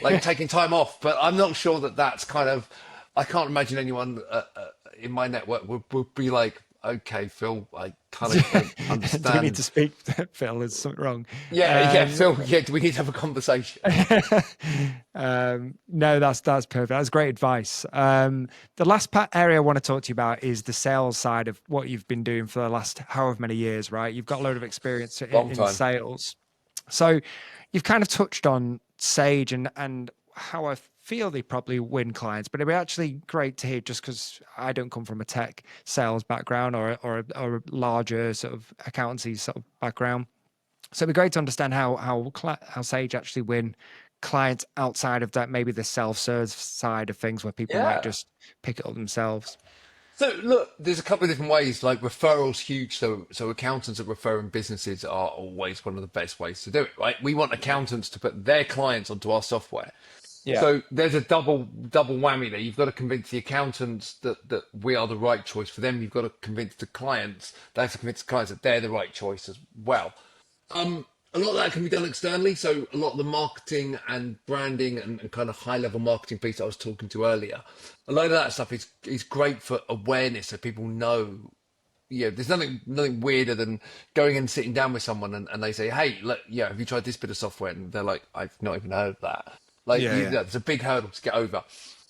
like taking time off. But I'm not sure that's kind of, I can't imagine anyone in my network would be like, okay, Phil, I kind of don't Do we need understand. to speak, Phil? There's something wrong. Yeah, Phil, yeah, do we need to have a conversation? No, that's perfect. That's great advice. The last area I want to talk to you about is the sales side of what you've been doing for the last however many years, right? You've got a load of experience Long in time. sales. So you've kind of touched on Sage and how I feel they probably win clients, but it'd be actually great to hear, just because I don't come from a tech sales background or a larger sort of accountancy sort of background. So it'd be great to understand how Sage actually win clients outside of that, maybe the self-serve side of things where people might Yeah. just pick it up themselves. So look, there's a couple of different ways. Like referrals, huge. So accountants that refer in businesses are always one of the best ways to do it, right? We want accountants to put their clients onto our software. Yeah. So there's a double whammy there. You've got to convince the accountants that we are the right choice for them. You've got to convince the clients. They have to convince the clients that they're the right choice as well. A lot of that can be done externally. So a lot of the marketing and branding and kind of high level marketing piece I was talking to earlier, a lot of that stuff is great for awareness, so people know. Yeah, there's nothing weirder than going and sitting down with someone and they say, hey, look, yeah, have you tried this bit of software? And they're like, I've not even heard of that. Like, Yeah. that's a big hurdle to get over.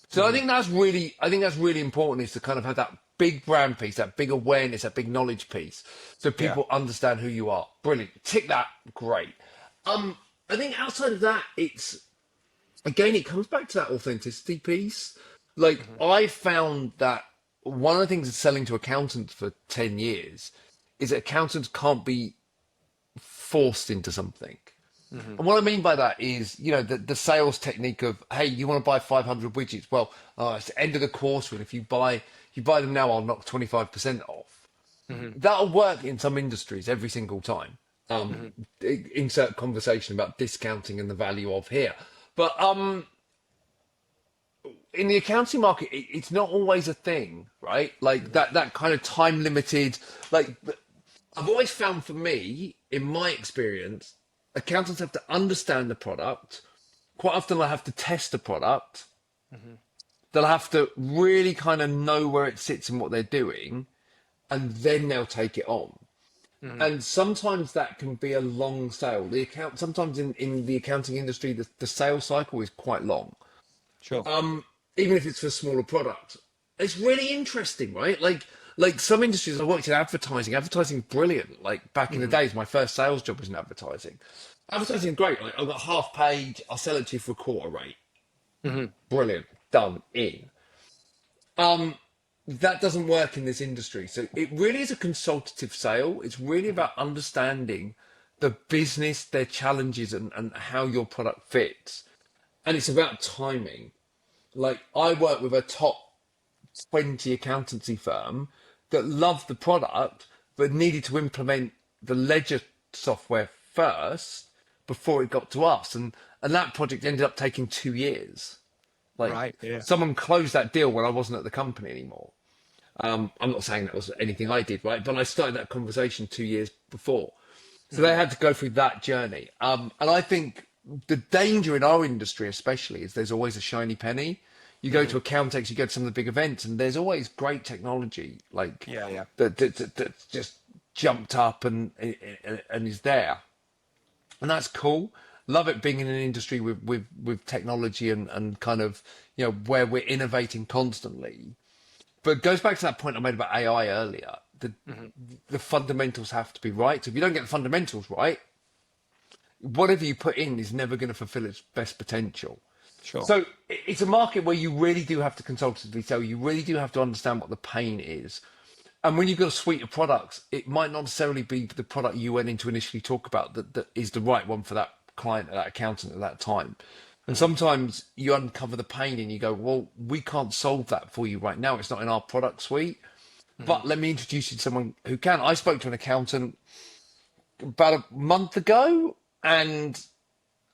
So I think that's really important, is to kind of have that big brand piece, that big awareness, that big knowledge piece, so people understand who you are. Brilliant. Tick that. Great. I think outside of that, it comes back to that authenticity piece. Like I found that one of the things that's selling to accountants for 10 years is that accountants can't be forced into something. And what I mean by that is, the sales technique of, hey, you want to buy 500 widgets? Well, it's the end of the quarter, and if you buy them now, I'll knock 25% off. That'll work in some industries every single time. Insert conversation about discounting and the value of here. But in the accounting market, it's not always a thing, right? Like that kind of time limited, like I've always found, for me, in my experience, accountants have to understand the product. Quite often they'll have to test the product. They'll have to really kind of know where it sits and what they're doing, and then they'll take it on. And sometimes that can be a long sale. Sometimes in the accounting industry, the sales cycle is quite long. Sure. Even if it's for smaller products. It's really interesting, right? Like some industries, I worked in advertising. Advertising is brilliant. Like back in the days, my first sales job was in advertising. Advertising is great. Like I've got half page, I'll sell it to you for a quarter rate. Brilliant. Done. In. That doesn't work in this industry. So it really is a consultative sale. It's really about understanding the business, their challenges, and how your product fits. And it's about timing. Like I work with a top 20 accountancy firm that loved the product but needed to implement the ledger software first before it got to us, and that project ended up taking 2 years. Like Right. Yeah. someone closed that deal when I wasn't at the company anymore. I'm not saying that was anything I did, right, but I started that conversation 2 years before, so they had to go through that journey. And I think the danger in our industry especially is there's always a shiny penny. You go to Accountex, you go to some of the big events, and there's always great technology like Yeah. that's just jumped up and is there, and that's cool. Love it being in an industry with technology and kind of where we're innovating constantly. But it goes back to that point I made about AI earlier. The fundamentals have to be right. So if you don't get the fundamentals right, whatever you put in is never going to fulfill its best potential. Sure. So it's a market where you really do have to consultatively sell. You really do have to understand what the pain is. And when you've got a suite of products, it might not necessarily be the product you went in to initially talk about that is the right one for that client, or that accountant at that time. And sometimes you uncover the pain and you go, well, we can't solve that for you right now. It's not in our product suite. But let me introduce you to someone who can. I spoke to an accountant about a month ago, and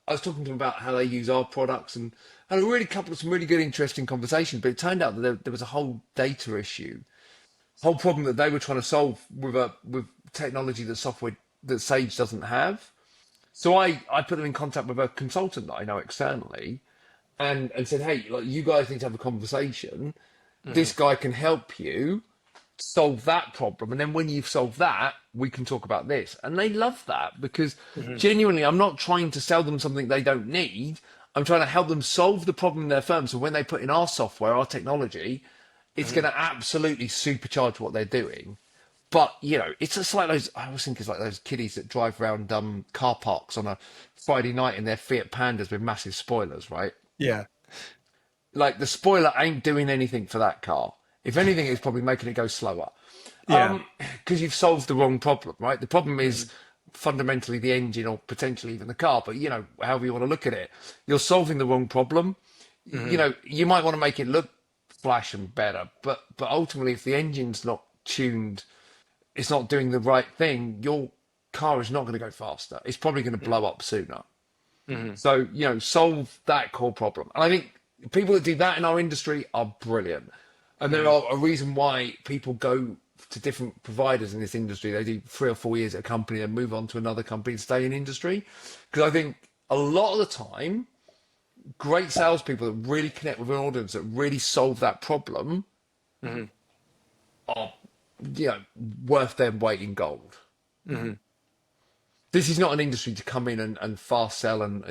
I was talking to them about how they use our products and had a really couple of some really good, interesting conversations. But it turned out that there was a whole data issue, whole problem that they were trying to solve with technology that Sage doesn't have. So I put them in contact with a consultant that I know externally, and said, hey, like you guys need to have a conversation. This guy can help you solve that problem, and then when you've solved that, we can talk about this. And they love that because genuinely, I'm not trying to sell them something they don't need. I'm trying to help them solve the problem in their firm. So when they put in our software, our technology, it's going to absolutely supercharge what they're doing. But it's just like those. I always think it's like those kiddies that drive around car parks on a Friday night in their Fiat Pandas with massive spoilers, right? Yeah. Like the spoiler ain't doing anything for that car. If anything, it's probably making it go slower. Yeah. Because you've solved the wrong problem, right? The problem is fundamentally the engine or potentially even the car, but however you want to look at it, you're solving the wrong problem. You might want to make it look flash and better, but ultimately, if the engine's not tuned, it's not doing the right thing, your car is not going to go faster. It's probably going to blow up sooner. So, solve that core problem. And I think people that do that in our industry are brilliant. And there are a reason why people go to different providers in this industry. They do 3 or 4 years at a company and move on to another company and stay in industry. Because I think a lot of the time, great salespeople that really connect with an audience, that really solve that problem, are worth their weight in gold. This is not an industry to come in and fast sell and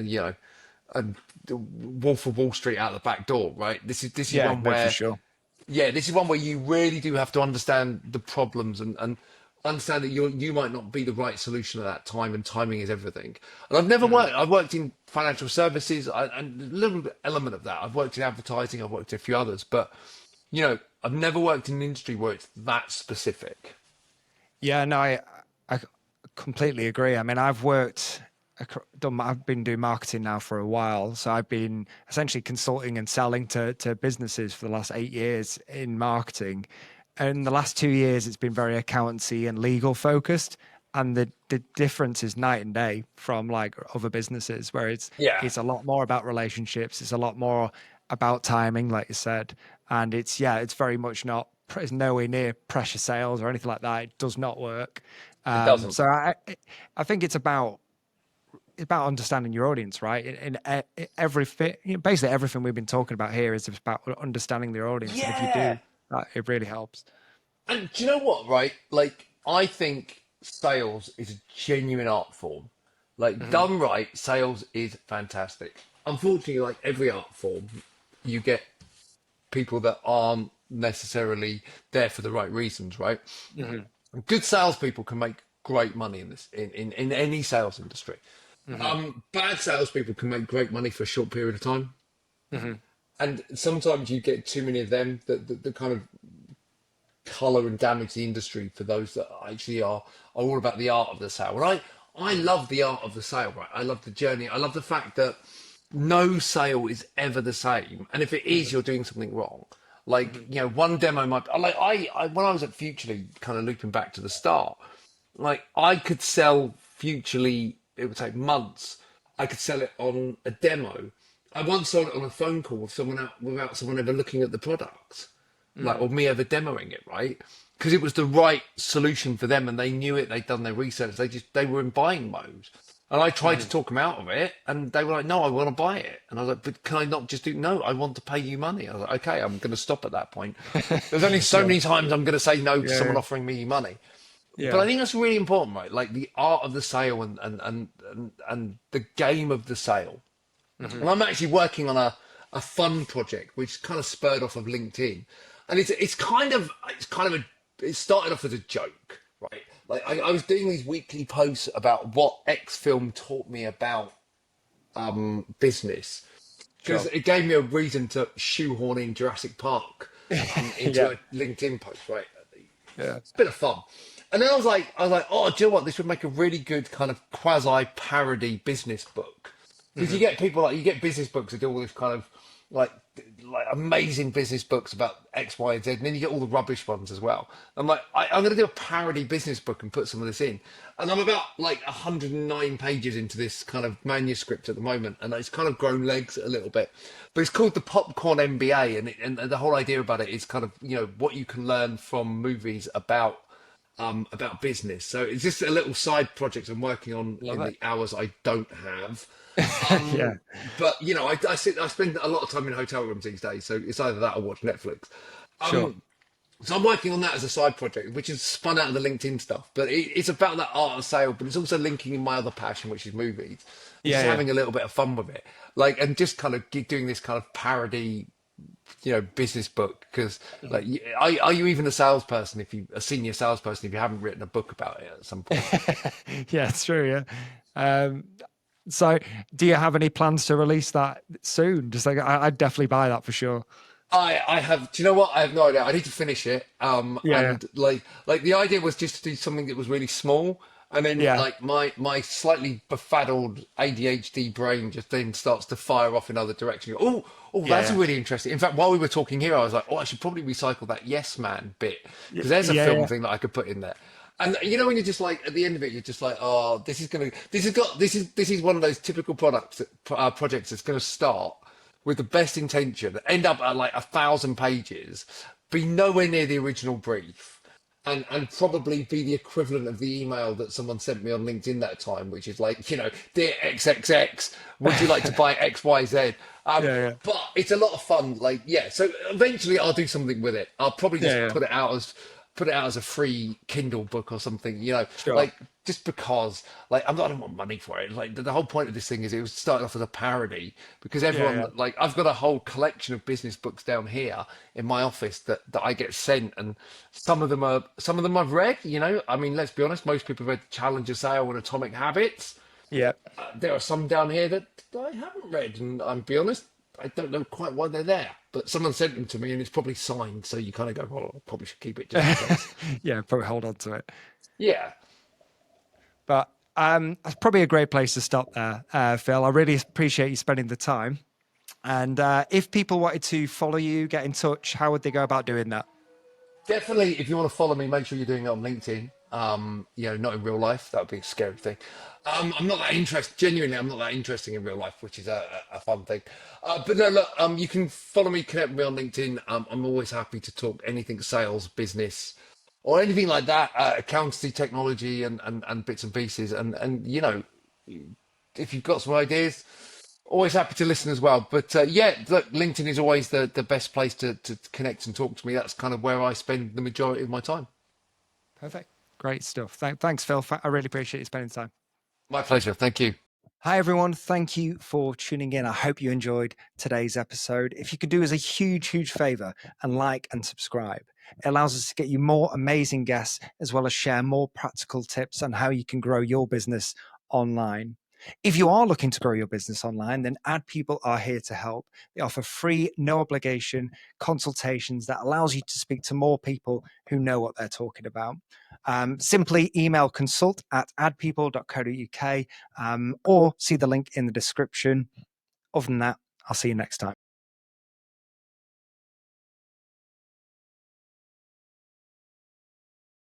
Wolf of Wall Street out the back door, right? This is one where for sure. this is one where you really do have to understand the problems and understand that you might not be the right solution at that time, and timing is everything. And I've worked in financial services, and a little bit element of that. I've worked in advertising, I've worked in a few others, but I've never worked in an industry where it's that specific. Yeah, no, I completely agree. I mean, I've been doing marketing now for a while. So I've been essentially consulting and selling to businesses for the last 8 years in marketing. And the last 2 years, it's been very accountancy and legal focused. And the difference is night and day from like other businesses where it's a lot more about relationships. It's a lot more about timing, like you said. And it's very much it's nowhere near pressure sales or anything like that. It does not work. It doesn't. So I think it's about about understanding your audience, right? Basically everything we've been talking about here is about understanding their audience, and if you Yeah. do that, it really helps. And do you know what, right? Like, I think sales is a genuine art form. Like, Hmm. done right, sales is fantastic. Unfortunately, like every art form, you get people that aren't necessarily there for the right reasons, right? Hmm. Good salespeople can make great money in this in any sales industry. Hmm. Bad salespeople can make great money for a short period of time. Hmm. And sometimes you get too many of them that kind of color and damage the industry for those that actually are all about the art of the sale. And I love the art of the sale, right? I love the journey. I love the fact that no sale is ever the same. And if it is, you're doing something wrong. Like, Hmm. you know, one demo might, like I when I was at Futurely, kind of looping back to the start, like I could sell Futurely, it would take months. I could sell it on a demo. I once sold it on a phone call with someone out without someone ever looking at the product, like, Hmm. or me ever demoing it, right? Because it was the right solution for them and they knew it, they'd done their research, they were in buying mode. And I tried to Hmm. talk them out of it and they were like, no, I want to buy it. And I was like, but can I not just do, no, I want to pay you money. I was like, okay, I'm going to stop at that point. There's only so Yeah. many times I'm going to say no to someone Yeah. offering me money. But I Yeah. think that's really important, right? Like the art of the sale and the game of the sale. Hmm. And I'm actually working on a fun project which kind of spurred off of LinkedIn, and it started off as a joke, right? Like I was doing these weekly posts about what X film taught me about business because Sure. it gave me a reason to shoehorn in Jurassic Park into Yeah. a LinkedIn post, right? Yeah. It's a bit of fun. And then I was like, oh, do you know what? This would make a really good kind of quasi parody business book. Because you Hmm. get people like you get business books that do all this kind of like like amazing business books about X, Y, and Z, and then you get all the rubbish ones as well. I'm like, I'm going to do a parody business book and put some of this in. And I'm about like 109 pages into this kind of manuscript at the moment, and it's kind of grown legs a little bit. But it's called the Popcorn MBA, and the whole idea about it is kind of what you can learn from movies about business. So it's just a little side project I'm working on Love in it. the hours I don't have. Yeah. But I spend a lot of time in hotel rooms these days, so it's either that or watch Netflix. Sure. So I'm working on that as a side project, which is spun out of the LinkedIn stuff. But it's about that art of sale, but it's also linking in my other passion, which is movies, and Yeah. just Yeah. having a little bit of fun with it, like, and just kind of doing this kind of parody, business book. Because Mhm. like, are you even a salesperson if you a senior salesperson if you haven't written a book about it at some point? Yeah, it's true. Yeah. Um, so, do you have any plans to release that soon? Just like I'd definitely buy that for sure. I have. Do you know what? I have no idea. I need to finish it. Yeah. And like the idea was just to do something that was really small, and then Yeah. like my slightly befuddled ADHD brain just then starts to fire off in other directions. Oh, Yeah. that's Yeah. really interesting. In fact, while we were talking here, I was like, oh, I should probably recycle that Yes Man bit Yeah. because there's a Yeah. film Yeah. thing that I could put in there. And when you're just like at the end of it, you're just like, oh, this is one of those typical projects that's going to start with the best intention, end up at like 1,000 pages, be nowhere near the original brief, and probably be the equivalent of the email that someone sent me on LinkedIn that time, which is like, dear XXX, would you like to buy XYZ? Yeah. But it's a lot of fun. Like, yeah. So eventually, I'll do something with it. I'll probably Yeah. just Yeah. put it out as a free Kindle book or something. Sure. Like just because, like, I don't want money for it. Like the whole point of this thing is it was started off as a parody because Yeah. everyone, Yeah. like, I've got a whole collection of business books down here in my office that I get sent, and some of them I've read. I mean, let's be honest, most people have read Challenger Sale and Atomic Habits. Yeah. There are some down here that I haven't read, and I'm be honest, I don't know quite why they're there. But someone sent them to me, and it's probably signed, so you kind of go, "Well, I probably should keep it just in case." Yeah. Probably hold on to it. Yeah, But that's probably a great place to stop there, Phil. I really appreciate you spending the time. And if people wanted to follow you, get in touch, how would they go about doing that? definitely. If you want to follow me, make sure you're doing it on LinkedIn. Not in real life. That would be a scary thing. I'm not that interested. Genuinely, I'm not that interesting in real life, which is a fun thing. But no, look. You can follow me, connect with me on LinkedIn. I'm always happy to talk anything sales, business, or anything like that. Accountancy, technology, and bits and pieces. And if you've got some ideas, always happy to listen as well. But yeah, look, LinkedIn is always the best place to connect and talk to me. That's kind of where I spend the majority of my time. Perfect. Great stuff. Thanks, Phil. I really appreciate you spending time. My pleasure. Thank you. Hi, everyone. Thank you for tuning in. I hope you enjoyed today's episode. If you could do us a huge, huge favor and like and subscribe, it allows us to get you more amazing guests as well as share more practical tips on how you can grow your business online. If you are looking to grow your business online, then Ad People are here to help. They offer free, no obligation consultations that allows you to speak to more people who know what they're talking about. Simply email consult@adpeople.co.uk or see the link in the description. Other than that, I'll see you next time.